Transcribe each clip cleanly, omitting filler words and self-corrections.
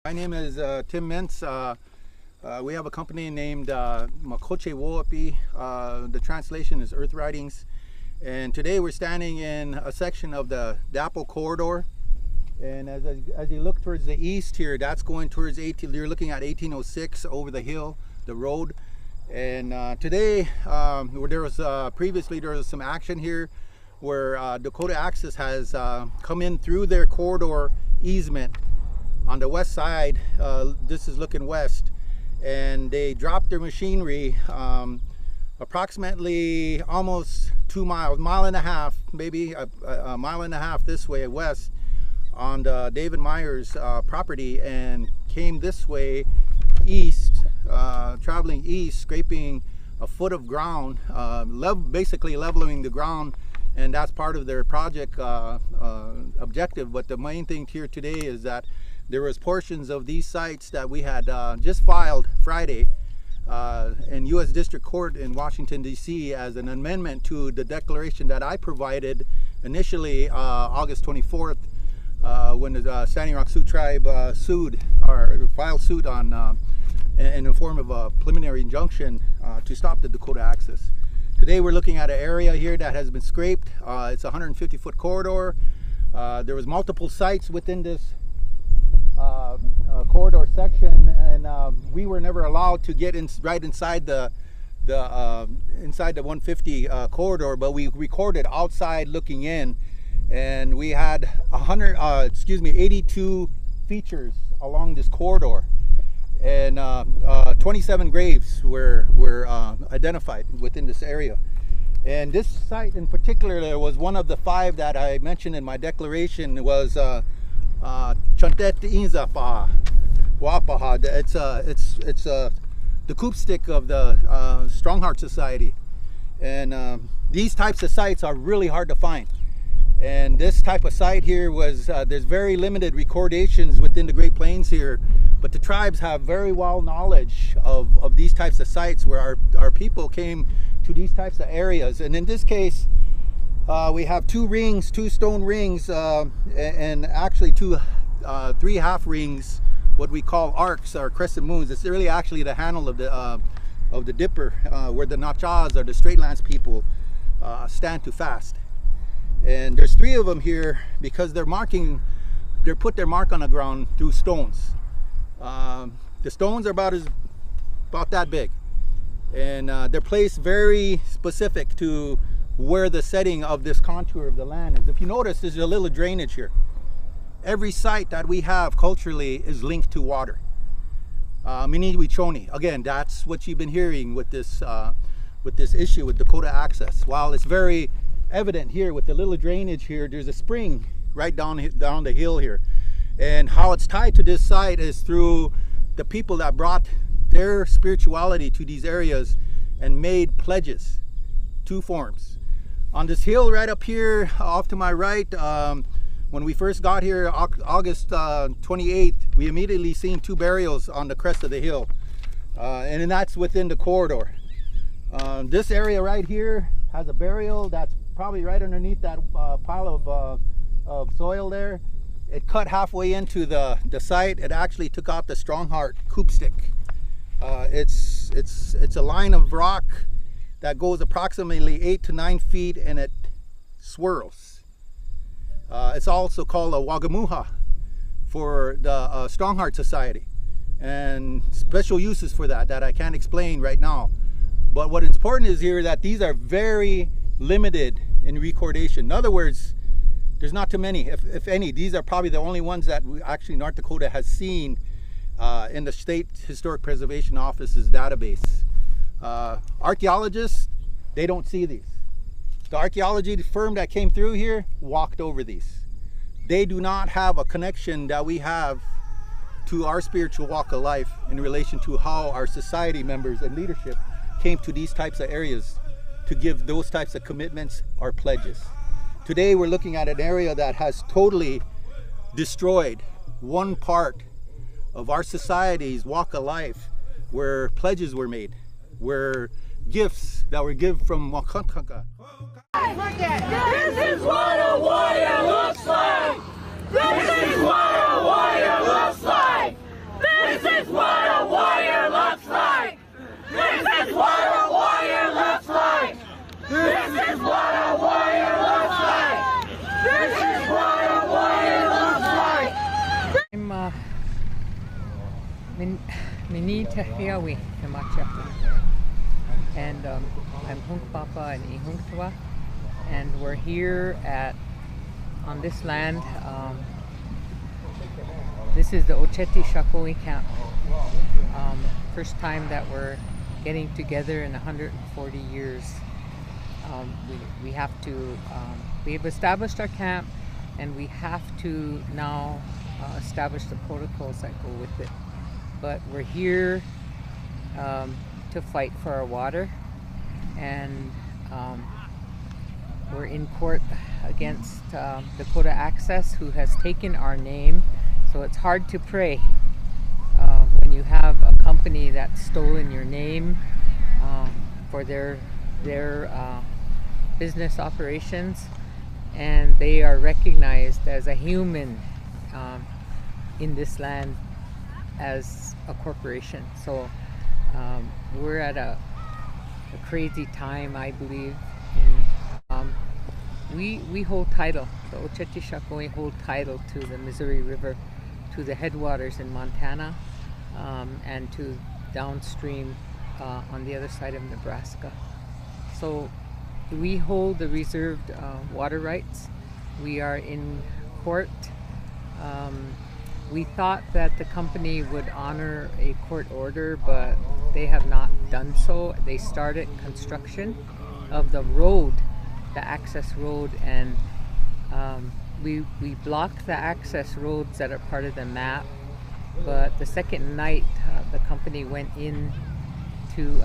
My name is Tim Mentz. We have a company named Makoche Woapi. The translation is Earth Writings. And today we're standing in a section of the Dapo corridor. And as you look towards the east here, that's going towards you're looking at 1806 over the hill, the road. And today, previously there was some action here where Dakota Access has come in through their corridor easement on the west side. This is looking west, and they dropped their machinery approximately almost 2 miles, mile and a half, maybe a mile and a half this way west on the David Myers property, and came this way east, traveling east, scraping a foot of ground, basically leveling the ground. And that's part of their project objective. But the main thing here today is that there was portions of these sites that we had just filed Friday in U.S. District Court in Washington, D.C. as an amendment to the declaration that I provided initially August 24th when the Standing Rock Sioux Tribe filed suit on in the form of a preliminary injunction to stop the Dakota Access. Today we're looking at an area here that has been scraped. It's a 150-foot corridor. There was multiple sites within this corridor section, and we were never allowed to get right inside the 150 corridor, but we recorded outside looking in, and we had 82 features along this corridor. And 27 graves were identified within this area. And this site in particular was one of the 5 that I mentioned in my declaration. It was Chantet Inzapa Wapaha. It's the coup stick of the Strong Heart Society. And these types of sites are really hard to find. And this type of site here was, there's very limited recordations within the Great Plains here, but the tribes have very well knowledge of these types of sites where our people came to these types of areas. And in this case, we have 2 stone rings, and actually 3 half rings, what we call arcs or crescent moons. It's really actually the handle of the dipper, where the Nachas or the Straight Lands people stand to fast. And there's 3 of them here because they put their mark on the ground through stones. The stones are about that big, and they're placed very specific to where the setting of this contour of the land is. If you notice, there's a little drainage here. Every site that we have culturally is linked to water. Miniwichoni, again, that's what you've been hearing with this issue with Dakota Access. While it's very evident here with the little drainage here, there's a spring right down the hill here. And how it's tied to this site is through the people that brought their spirituality to these areas and made pledges, 2 forms. On this hill right up here off to my right, when we first got here August 28th, we immediately seen 2 burials on the crest of the hill, and then that's within the corridor. This area right here has a burial that's probably right underneath that pile of soil there. It cut halfway into the site. It actually took out the Strong Heart coup stick. It's a line of rock that goes approximately 8 to 9 feet, and it swirls. It's also called a wagamuha for the Strong Heart Society, and special uses for that I can't explain right now. But what is important is here that these are very limited in recordation. In other words, there's not too many, if any. These are probably the only ones that actually North Dakota has seen in the State Historic Preservation Office's database. Archaeologists, they don't see these. The archaeology firm that came through here walked over these. They do not have a connection that we have to our spiritual walk of life in relation to how our society members and leadership came to these types of areas to give those types of commitments or pledges. Today we're looking at an area that has totally destroyed one part of our society's walk of life, where pledges were made, where gifts that were given from Wakankanka. This is what a warrior looks like! This is what a warrior looks like! Mini Tehiawi Hamachapu. And I'm Hunk Papa and Ihunkwa. And we're here on this land. This is the Ocheti Shakoi camp. First time that we're getting together in 140 years. We've established our camp, and we have to now establish the protocols that go with it. But we're here to fight for our water, and we're in court against Dakota Access, who has taken our name. So it's hard to pray when you have a company that's stolen your name for their business operations, and they are recognized as a human in this land as a corporation. So we're at a crazy time, I believe. We hold title. The Ocheti Shakoi hold title to the Missouri River, to the headwaters in Montana, and to downstream on the other side of Nebraska. So we hold the reserved water rights. We are in court. We thought that the company would honor a court order, but they have not done so. They started construction of the road, the access road, and we blocked the access roads that are part of the map. But the second night, the company went in to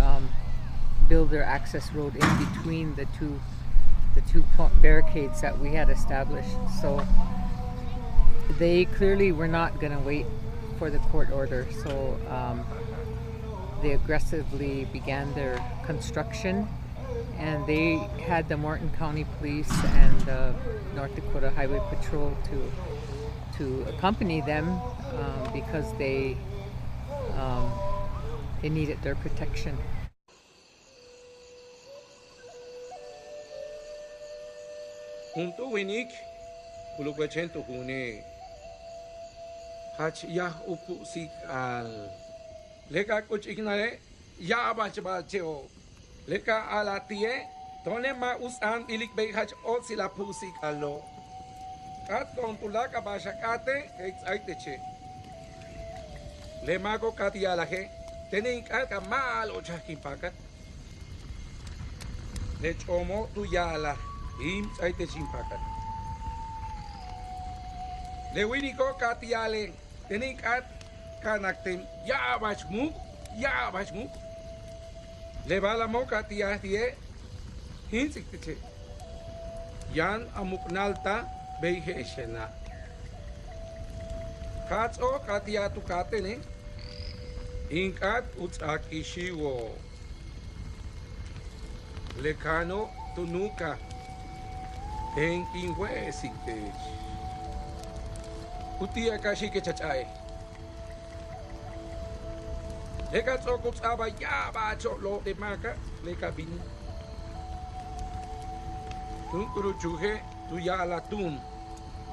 build their access road in between the two barricades that we had established. So they clearly were not going to wait for the court order. So they aggressively began their construction, and they had the Morton County Police and the North Dakota Highway Patrol to accompany them because they needed their protection. Untu winik bulugwachento hune hach yah upu sik al leka kuch ignare ya bachbacheo leka alatie tone ma usan ilik be hach otsila pusik allo kat kontulaka bashakate exaiteche le mago katialaje tenin ka mal ochakin pakat le chomo tu yala im aite chimpakat le winiko katiale tenin kat kanaktem ya bachmu le bala mo katia tie hinsikte yan amuknalta beige shena katso katia tu katene inkat utsakishiwo lekano tunuka enkinwe sikte utia kashi ke chachae leka tsoko tsaba ya ba cholo de maka leka bini tunkuru chuhe tu ya la tun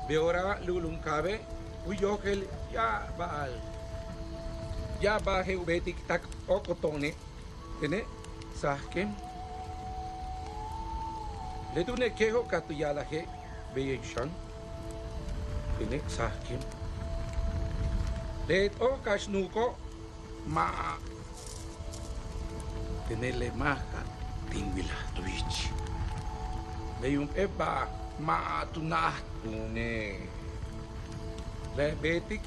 beora lulum kabe uyokel ya baal ya ba he ubetik tak okotone tene sahkem le tune keho katu ya la he beyenshan tene sahkem le to kashnuko ma tene le maha tingwila twitch le yung eba ma tunah tune le betik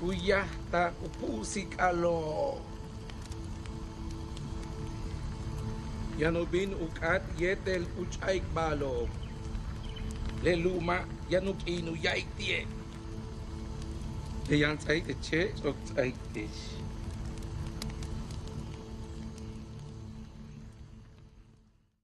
uyah ta upusik alo yanubin ukat yetel uchaik balo le luma yanuk inu yaik tie le yan tsai te che sok tsai te